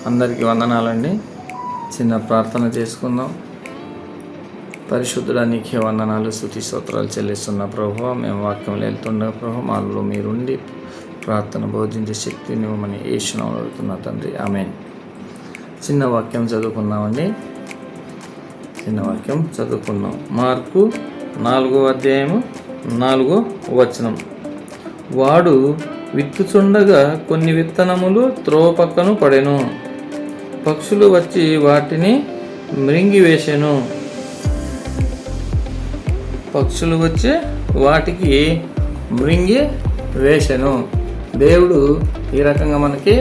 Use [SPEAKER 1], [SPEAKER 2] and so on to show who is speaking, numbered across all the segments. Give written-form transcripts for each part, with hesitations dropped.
[SPEAKER 1] అందరికీ వందనాలండి. చిన్న ప్రార్థన చేసుకుందాం. పరిశుద్ధుడా, నీకే వందనాలు, స్తుతి స్తోత్రాలు చెల్లిస్తున్న ప్రభువా, మేము వాక్యం వెళ్తుండగా ప్రభు మాలో మీరుండి ప్రార్థన బోధించే శక్తిని ఇవ్వమని యేసునామములో అడుగుతున్నా తండ్రి, ఆమేన్. చిన్న వాక్యం చదువుకుందామండి. మార్కు 4వ అధ్యాయము 4వ వచనం. వాడు విత్తుచుండగా కొన్ని విత్తనములు త్రోవ పక్కన పడెను. పక్షులు వచ్చి వాటిని మృంగివేసెను. వాటికి మృంగి వేసెను. దేవుడు ఈ రకంగా మనకి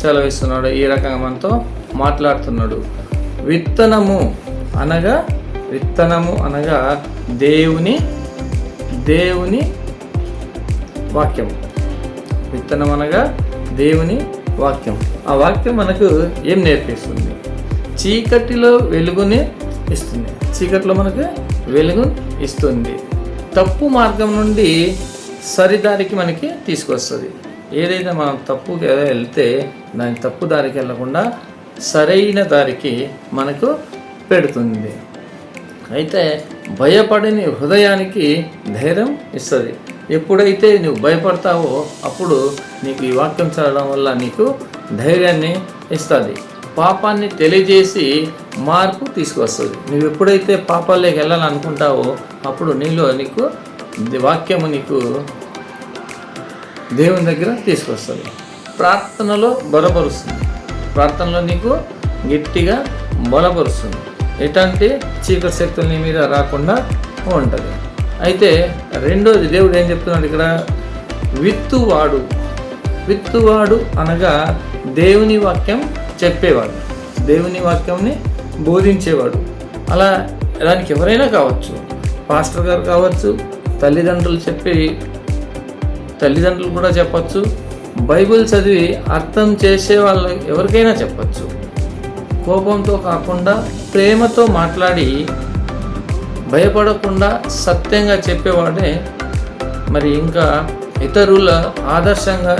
[SPEAKER 1] సెలవిస్తున్నాడు, ఈ రకంగా మనతో మాట్లాడుతున్నాడు. విత్తనము అనగా దేవుని వాక్యం. విత్తనం అనగా దేవుని వాక్యం. ఆ వాక్యం మనకు ఏం నేర్పిస్తుంది? చీకటిలో వెలుగుని ఇస్తుంది. చీకటిలో మనకు వెలుగు ఇస్తుంది. తప్పు మార్గం నుండి సరిదారికి మనకి తీసుకొస్తుంది. ఏదైతే మనం తప్పుగా వెళ్తే దాని తప్పు దారికి వెళ్ళకుండా సరైన దారికి మనకు పెడుతుంది. అయితే భయపడని హృదయానికి ధైర్యం ఇస్తుంది. ఎప్పుడైతే నువ్వు భయపడతావో అప్పుడు నీకు ఈ వాక్యం చదవడం వల్ల నీకు ధైర్యాన్ని ఇస్తుంది. పాపాన్ని తెలియజేసి మార్పు తీసుకొస్తుంది. నువ్వు ఎప్పుడైతే పాపాల్లోకి వెళ్ళాలనుకుంటావో అప్పుడు నీకు వాక్యము నీకు దేవుని దగ్గర తీసుకొస్తుంది. ప్రార్థనలో బలపరుస్తుంది. ప్రార్థనలో నీకు గట్టిగా బలపరుస్తుంది. ఎట్లాంటి చీకటి శక్తులు నీ మీద రాకుండా ఉంటుంది. అయితే రెండోది దేవుడు ఏం చెప్తున్నాడు ఇక్కడ? విత్తువాడు అనగా దేవుని వాక్యం చెప్పేవాడు, దేవుని వాక్యంని బోధించేవాడు. అలా దానికి ఎవరైనా కావచ్చు, పాస్టర్ గారు కావచ్చు, తల్లిదండ్రులు కూడా చెప్పచ్చు, బైబిల్ చదివి అర్థం చేసే వాళ్ళు ఎవరికైనా చెప్పచ్చు. కోపంతో కాకుండా ప్రేమతో మాట్లాడి భయపడకుండా సత్యంగా చెప్పేవాడే మరి ఇంకా ఇతరుల ఆదర్శంగా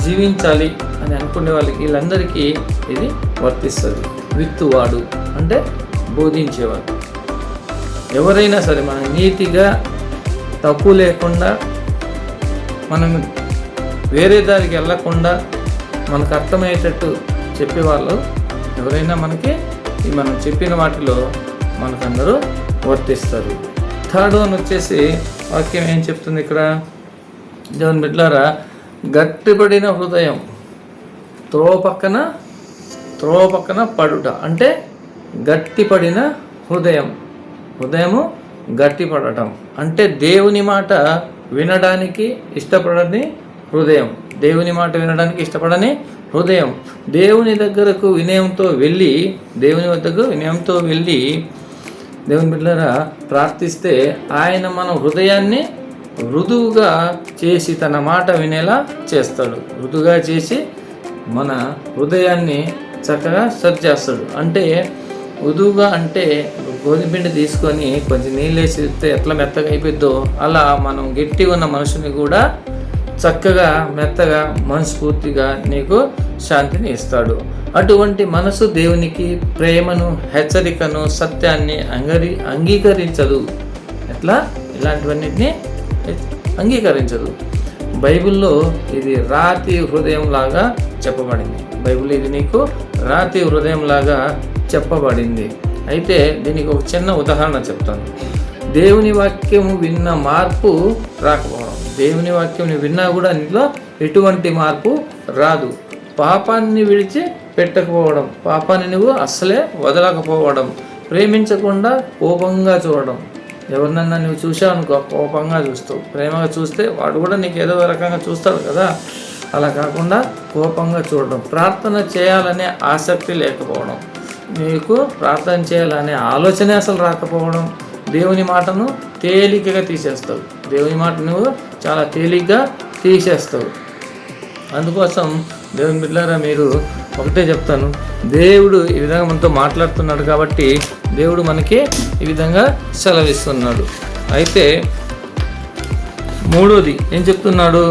[SPEAKER 1] జీవించాలి అని అనుకునే వాళ్ళకి వీళ్ళందరికీ ఇది వర్తిస్తుంది. విత్తువాడు అంటే బోధించేవాడు. ఎవరైనా సరే మనం నీతిగా తప్పు లేకుండా మనం వేరే దారికి వెళ్ళకుండా మనకు అర్థమయ్యేటట్టు చెప్పేవాళ్ళు ఎవరైనా మనకి మనం చెప్పిన వాటిలో మనకందరూ వర్తిస్తారు. థర్డ్ వన్ వచ్చేసి వాక్యం ఏం చెప్తుంది ఇక్కడ? దేవుని బిడ్డలారా, గట్టిపడిన హృదయం త్రోవ పక్కన పడుట అంటే గట్టిపడిన హృదయము గట్టిపడటం అంటే దేవుని మాట వినడానికి ఇష్టపడని హృదయం. దేవుని మాట వినడానికి ఇష్టపడని హృదయం. దేవుని దగ్గరకు వినయంతో వెళ్ళి దేవుని బిడ్డలారా ప్రార్థిస్తే ఆయన మన హృదయాన్ని మృదువుగా చేసి తన మాట వినేలా చేస్తాడు. మృదువుగా చేసి మన హృదయాన్ని చక్కగా సరి చేస్తాడు. అంటే మృదువుగా అంటే గోధుమ పిండి తీసుకొని కొంచెం నీళ్ళు వేసిస్తే ఎట్లా మెత్తగా అయిపోద్దో అలా మనం గట్టిగా ఉన్న మనుషుని కూడా చక్కగా మెత్తగా మనస్ఫూర్తిగా నీకు శాంతిని ఇస్తాడు. అటువంటి మనసు దేవునికి ప్రేమను, హెచ్చరికను, సత్యాన్ని అంగీకరించదు. ఇలాంటివన్నిటిని అంగీకరించదు. బైబిల్లో ఇది రాతి హృదయం లాగా చెప్పబడింది. బైబిల్ ఇది నీకు రాతి హృదయం లాగా చెప్పబడింది. అయితే దీనికి ఒక చిన్న ఉదాహరణ చెప్తాను. దేవుని వాక్యము విన్న మార్పు రాకపోవడం. దేవుని వాక్యం విన్నా కూడా నీలో ఎటువంటి మార్పు రాదు. పాపాన్ని విడిచి పెట్టకపోవడం, పాపాన్ని నువ్వు అస్సలే వదలకపోవడం, ప్రేమించకుండా కోపంగా చూడడం. ఎవరినన్నా నువ్వు చూసావు అనుకో, కోపంగా చూస్తావు. ప్రేమగా చూస్తే వాడు కూడా నీకు ఏదో రకంగా చూస్తాడు కదా, అలా కాకుండా కోపంగా చూడడం. ప్రార్థన చేయాలనే ఆసక్తి లేకపోవడం, నీకు ప్రార్థన చేయాలనే ఆలోచన అసలు రాకపోవడం. దేవుని మాటను తేలికగా తీసేస్తావు. దేవుని మాట నువ్వు చాలా తేలిగ్గా తీసేస్తావు. అందుకోసం దేవుని బిడ్డలారా, మీరు ఒకటే చెప్తాను, దేవుడు ఈ విధంగా మనతో మాట్లాడుతున్నాడు కాబట్టి దేవుడు మనకి ఈ విధంగా సెలవిస్తున్నాడు. అయితే మూడోది ఏం చెప్తున్నాడు?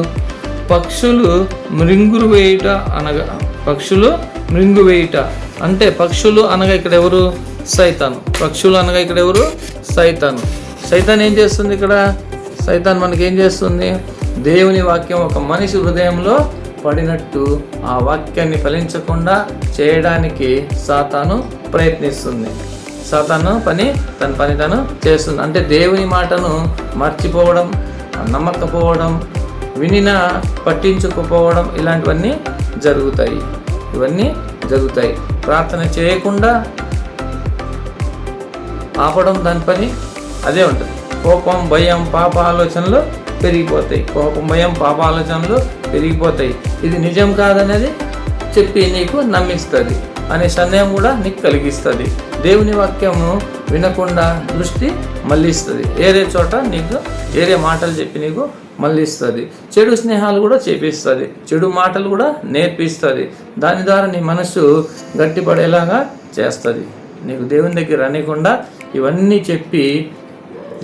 [SPEAKER 1] పక్షులు మృంగురు వేయుట అనగా పక్షులు మృంగివేయుట అంటే పక్షులు అనగా ఇక్కడ ఎవరు? సైతాను. పక్షులు అనగా ఇక్కడ ఎవరు? సైతాను. సైతాన్ ఏం చేస్తుంది ఇక్కడ? సైతాన్ మనకి ఏం చేస్తుంది? దేవుని వాక్యం ఒక మనిషి హృదయంలో పడినట్టు ఆ వాక్యాన్ని ఫలించకుండా చేయడానికి సాతాను ప్రయత్నిస్తుంది. సాతాను తన పని తను చేస్తుంది. అంటే దేవుని మాటను మర్చిపోవడం, నమ్మకపోవడం, వినిన పట్టించుకోపోవడం ఇలాంటివన్నీ జరుగుతాయి. ఇవన్నీ జరుగుతాయి. ప్రార్థన చేయకుండా ఆపడం దాని పని అదే ఉంటుంది. కోపం, భయం, పాప ఆలోచనలు పెరిగిపోతాయి. కోపం, భయం, పాప ఆలోచనలు పెరిగిపోతాయి. ఇది నిజం కాదనేది చెప్పి నీకు నమ్మిస్తుంది అనే సందేహం కూడా నీకు కలిగిస్తుంది. దేవుని వాక్యము వినకుండా దృష్టి మళ్ళిస్తుంది. ఏరే చోట నీకు ఏరే మాటలు చెప్పి నీకు మళ్ళిస్తుంది. చెడు స్నేహాలు కూడా చేపిస్తుంది. చెడు మాటలు కూడా నేర్పిస్తుంది. దాని ద్వారా నీ మనసు గట్టిపడేలాగా చేస్తుంది. నీకు దేవుని దగ్గర రానికుండా ఇవన్నీ చెప్పి,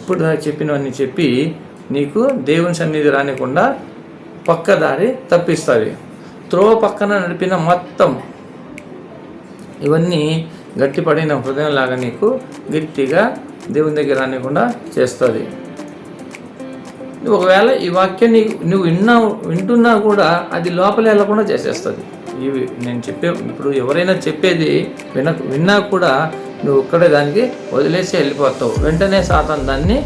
[SPEAKER 1] ఇప్పుడు చెప్పినవన్నీ చెప్పి నీకు దేవుని సన్నిధి రానికుండా పక్క దారి తప్పిస్తుంది. త్రోవ పక్కన నడిపిన మొత్తం ఇవన్నీ గట్టిపడిన హృదయంలాగా నీకు గట్టిగా దేవుని దగ్గర రానికుండా చేస్తుంది. ఒకవేళ ఈ వాక్యాన్ని నువ్వు వింటున్నా కూడా అది లోపల వెళ్ళకుండా చేసేస్తుంది. ఇవి నేను ఇప్పుడు ఎవరైనా చెప్పేది విన్నా కూడా నువ్వు ఒక్కడే దానికి వదిలేసి వెళ్ళిపోతావు. వెంటనే సాతాను దాన్ని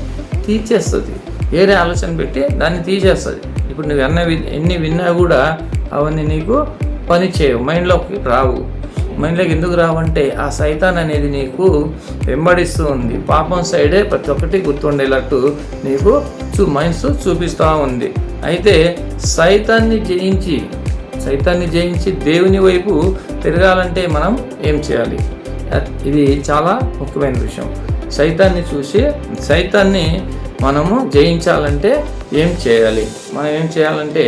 [SPEAKER 1] తీసేస్తుంది. వేరే ఆలోచన పెట్టి దాన్ని తీసేస్తుంది. ఇప్పుడు నువ్వు ఎన్ని విన్నా కూడా అవన్నీ నీకు పని చేయవు, మైండ్లోకి రావు. మైండ్లోకి ఎందుకు రావంటే ఆ సైతాన్ అనేది నీకు వెంబడిస్తూ ఉంది. పాపం సైడే ప్రతి ఒక్కటి గుర్తుండేటట్టు నీకు మైండ్స్ చూపిస్తూ ఉంది. అయితే సైతాన్ని జయించి దేవుని వైపు తిరగాలంటే మనం ఏం చేయాలి? ఇది చాలా ముఖ్యమైన విషయం. సైతాన్ని మనము జయించాలంటే ఏం చేయాలి? మనం ఏం చేయాలంటే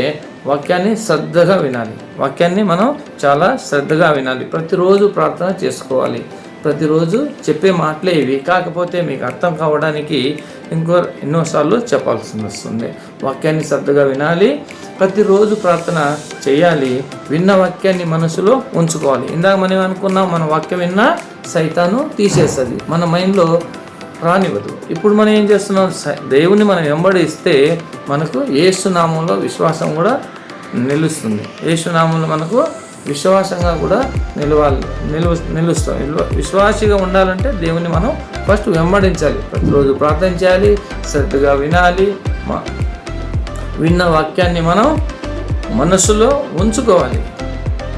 [SPEAKER 1] వాక్యాన్ని శ్రద్ధగా వినాలి. వాక్యాన్ని మనం చాలా శ్రద్ధగా వినాలి. ప్రతిరోజు ప్రార్థన చేసుకోవాలి. ప్రతిరోజు చెప్పే మాటలే ఇవి. కాకపోతే మీకు అర్థం కావడానికి ఎన్నోసార్లు చెప్పాల్సి వస్తుంది. వాక్యాన్ని శ్రద్ధగా వినాలి. ప్రతిరోజు ప్రార్థన చేయాలి. విన్న వాక్యాన్ని మనసులో ఉంచుకోవాలి. ఇందాక మనం అనుకున్నాం, మన వాక్యం విన్నా సైతాను తీసేస్తుంది, మన మైండ్లో రానివ్వదు. ఇప్పుడు మనం ఏం చేస్తున్నాం? దేవుని మనం వెంబడిస్తే మనకు యేసు నామంలో విశ్వాసం కూడా నిలుస్తుంది. యేసు నామంలో మనకు విశ్వాసంగా కూడా నిలుస్తాం. విశ్వాసిగా ఉండాలంటే దేవుని మనం ఫస్ట్ వెంబడించాలి. ప్రతిరోజు ప్రార్థన చేయాలి, శ్రద్ధగా వినాలి. విన్న వాక్యాన్ని మనం మనసులో ఉంచుకోవాలి,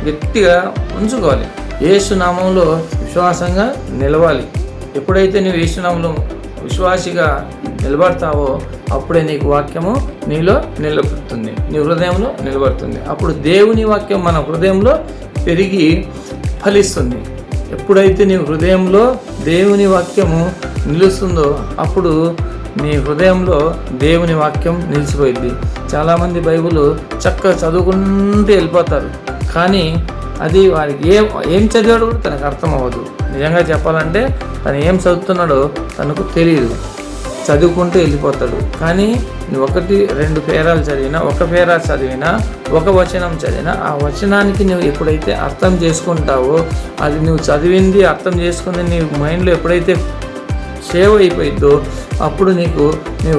[SPEAKER 1] గట్టిగా ఉంచుకోవాలి. యేసు నామంలో విశ్వాసంగా నిలవాలి. ఎప్పుడైతే నువ్వు యేసు నామంలో విశ్వాసిగా నిలబడతావో అప్పుడే నీకు వాక్యము నీలో నిలబడుతుంది, నీ హృదయంలో నిలబడుతుంది. అప్పుడు దేవుని వాక్యం మన హృదయంలో పెరిగి ఫలిస్తుంది. ఎప్పుడైతే నీ హృదయంలో దేవుని వాక్యము నిలుస్తుందో అప్పుడు నీ హృదయంలో దేవుని వాక్యం నిలిచిపోయింది. చాలామంది బైబిల్ చక్కగా చదువుకుంటూ వెళ్ళిపోతారు, కానీ అది వారికి ఏం చదివాడు కూడా తనకు అర్థం అవ్వదు. నిజంగా చెప్పాలంటే తను ఏం చదువుతున్నాడో తనకు తెలియదు. చదువుకుంటూ వెళ్ళిపోతాడు. కానీ నువ్వు 1-2 పేరాలు చదివినా, ఒక పేరా చదివినా, ఒక వచనం చదివినా, ఆ వచనానికి నువ్వు ఎప్పుడైతే అర్థం చేసుకుంటావో, అది నువ్వు చదివింది అర్థం చేసుకుంది నీ మైండ్లో ఎప్పుడైతే సేవ్ అయిపోయిద్దో అప్పుడు నీ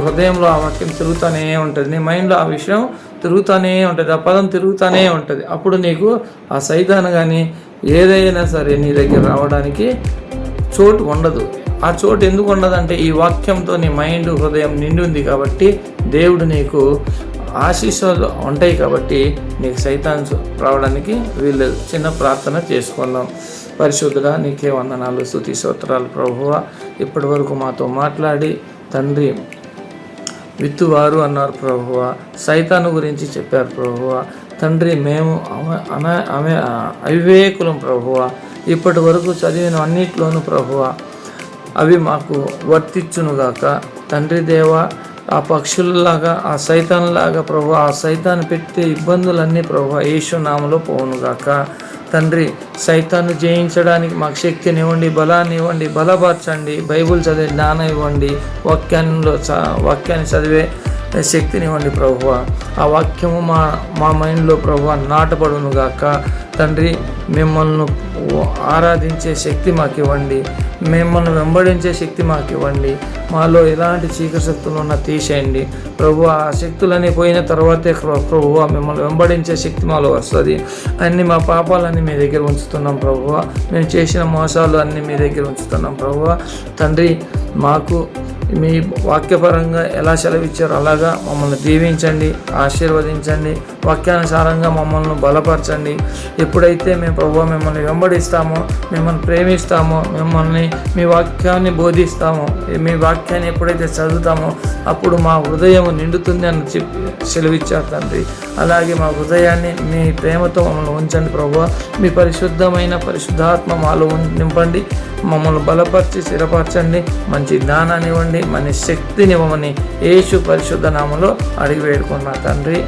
[SPEAKER 1] హృదయంలో ఆ వాక్యం తిరుగుతూనే ఉంటుంది, నీ మైండ్లో ఆ విషయం తిరుగుతూనే ఉంటుంది, ఆ పదం తిరుగుతూనే ఉంటుంది. అప్పుడు నీకు ఆ సైతాను కానీ ఏదైనా సరే నీ దగ్గర రావడానికి చోటు ఉండదు. ఆ చోటు ఎందుకు ఉండదంటే ఈ వాక్యంతో నీ మైండ్, హృదయం నిండి ఉంది కాబట్టి, దేవుడు నీకు ఆశీస్సులు ఉంటాయి కాబట్టి నీకు సైతాను రావడానికి వీళ్ళు. చిన్న ప్రార్థన చేసుకుందాం. పరిశుద్ధుడా, నీకే వందనాలు, స్తుతి స్తోత్రాలు ప్రభువా. ఇప్పటి వరకు మాతో మాట్లాడి తండ్రి, విత్తువారు అన్నారు ప్రభువా, సైతాను గురించి చెప్పారు ప్రభువా. తండ్రి, మేము అవివేకులం ప్రభువా. ఇప్పటి వరకు చదివిన అన్నిట్లోనూ ప్రభువా అవి మాకు వర్తించునుగాక. తండ్రి దేవా, ఆ పక్షుల్లాగా, ఆ సైతాన్లాగా ప్రభువా, ఆ సైతాన్ని పెట్టే ఇబ్బందులన్నీ ప్రభువా యేసు నామములో పోవునుగాక. తండ్రి, సైతాన్ని జయించడానికి మాకు శక్తినివ్వండి, బలాన్ని ఇవ్వండి, బలపరచండి. బైబుల్ చదివే జ్ఞానం ఇవ్వండి, వాక్యాన్ని చదివే శక్తినివ్వండి ప్రభువా. ఆ వాక్యము మా మైండ్లో ప్రభువా నాటబడునుగాక. తండ్రి మిమ్మల్ని ఆరాధించే శక్తి మాకు ఇవ్వండి, మిమ్మల్ని వెంబడించే శక్తి మాకు ఇవ్వండి. మాలో ఎలాంటి చీకటి శక్తులు ఉన్నా తీసేయండి ప్రభు. ఆ శక్తులన్నీ పోయిన తర్వాతే ప్రభు మిమ్మల్ని వెంబడించే శక్తి మాలో వస్తుంది. అన్ని మా పాపాలన్నీ మీ దగ్గర ఉంచుతున్నాం ప్రభు. మేము చేసిన మోసాలు అన్నీ మీ దగ్గర ఉంచుతున్నాం ప్రభు. తండ్రి మాకు మీ వాక్యపరంగా ఎలా సెలవిచ్చారో అలాగా మమ్మల్ని దీవించండి, ఆశీర్వదించండి, వాక్యానుసారంగా మమ్మల్ని బలపరచండి. ఎప్పుడైతే మేము ప్రభువా మిమ్మల్ని వెంబడిస్తామో, మిమ్మల్ని ప్రేమిస్తామో, మిమ్మల్ని మీ వాక్యాన్ని బోధిస్తామో, మీ వాక్యాన్ని ఎప్పుడైతే చదువుతామో అప్పుడు మా హృదయం నిండుతుంది అని చెప్పి సెలవిచ్చారు తండ్రి. అలాగే మా హృదయాన్ని మీ ప్రేమతో మమ్మల్ని ఉంచండి ప్రభువా. మీ పరిశుద్ధాత్మ మాలో నింపండి, మమ్మల్ని బలపరిచి స్థిరపరచండి, మంచి జ్ఞానాన్ని ఇవ్వండి, మన శక్తిని ఇవ్వమని యేసు పరిశుద్ధ నామములో అడిగి వేడుకున్నా తండ్రి.